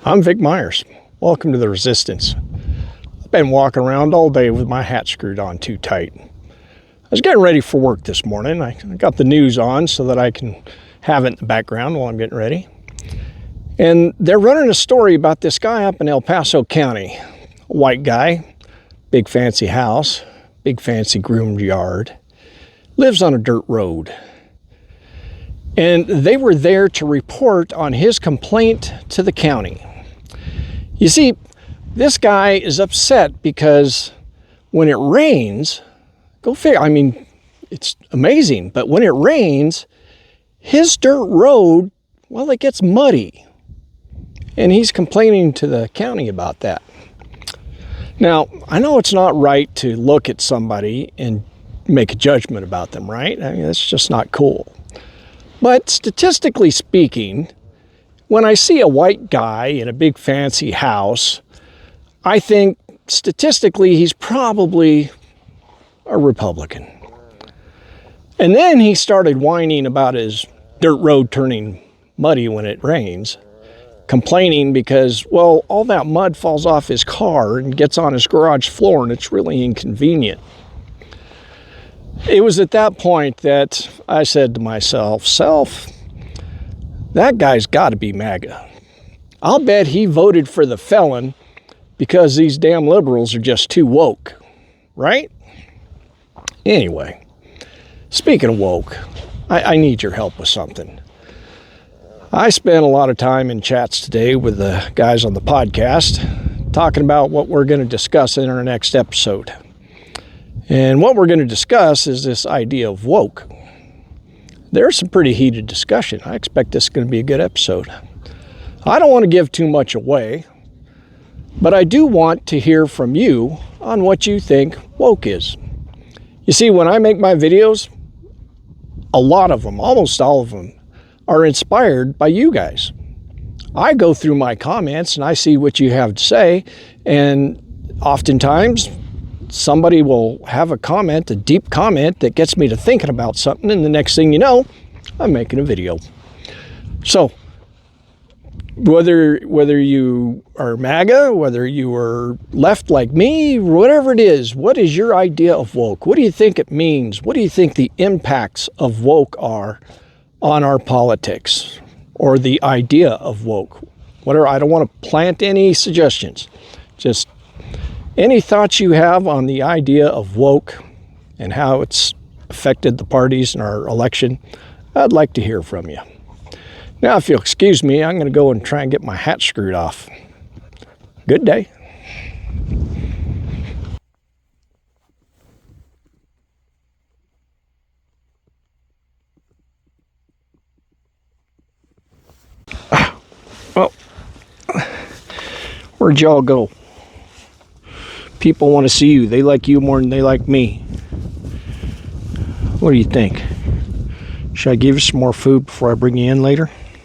I'm Vic Myers. Welcome to the Resistance. I've been walking around all day with my hat screwed on too tight. I was getting ready for work this morning. I got the news on so that I can have it in the background while I'm getting ready. And they're running a story about this guy up in El Paso County. A white guy, big fancy house, big fancy groomed yard, lives on a dirt road. And they were there to report on his complaint to the county. You see, this guy is upset because when it rains, go figure, I mean, it's amazing, but when it rains, his dirt road, well, it gets muddy. And he's complaining to the county about that. Now, I know it's not right to look at somebody and make a judgment about them, right? I mean, that's just not cool. But statistically speaking, when I see a white guy in a big fancy house, I think statistically he's probably a Republican. And then he started whining about his dirt road turning muddy when it rains, complaining because, well, all that mud falls off his car and gets on his garage floor and it's really inconvenient. It was at that point that I said to myself, that guy's got to be MAGA. I'll bet he voted for the felon because these damn liberals are just too woke, right? Anyway, speaking of woke, I need your help with something. I spent a lot of time in chats today with the guys on the podcast talking about what we're going to discuss in our next episode. And what we're going to discuss is this idea of woke. There's some pretty heated discussion. I expect this is going to be a good episode. I don't want to give too much away, but I do want to hear from you on what you think woke is. You see, when I make my videos, a lot of them, almost all of them, are inspired by you guys. I go through my comments and I see what you have to say, and oftentimes somebody will have a comment, a deep comment that gets me to thinking about something, and the next thing you know, I'm making a video. So whether you are MAGA, whether you are left like me, whatever it is, what is your idea of woke? What do you think it means? What do you think the impacts of woke are on our politics, or the idea of woke? Whatever. I don't want to plant any suggestions. Just any thoughts you have on the idea of woke and how it's affected the parties in our election, I'd like to hear from you. Now, if you'll excuse me, I'm going to go and try and get my hat screwed off. Good day. Well, where'd y'all go? People want to see you. They like you more than they like me. What do you think? Should I give you some more food before I bring you in later?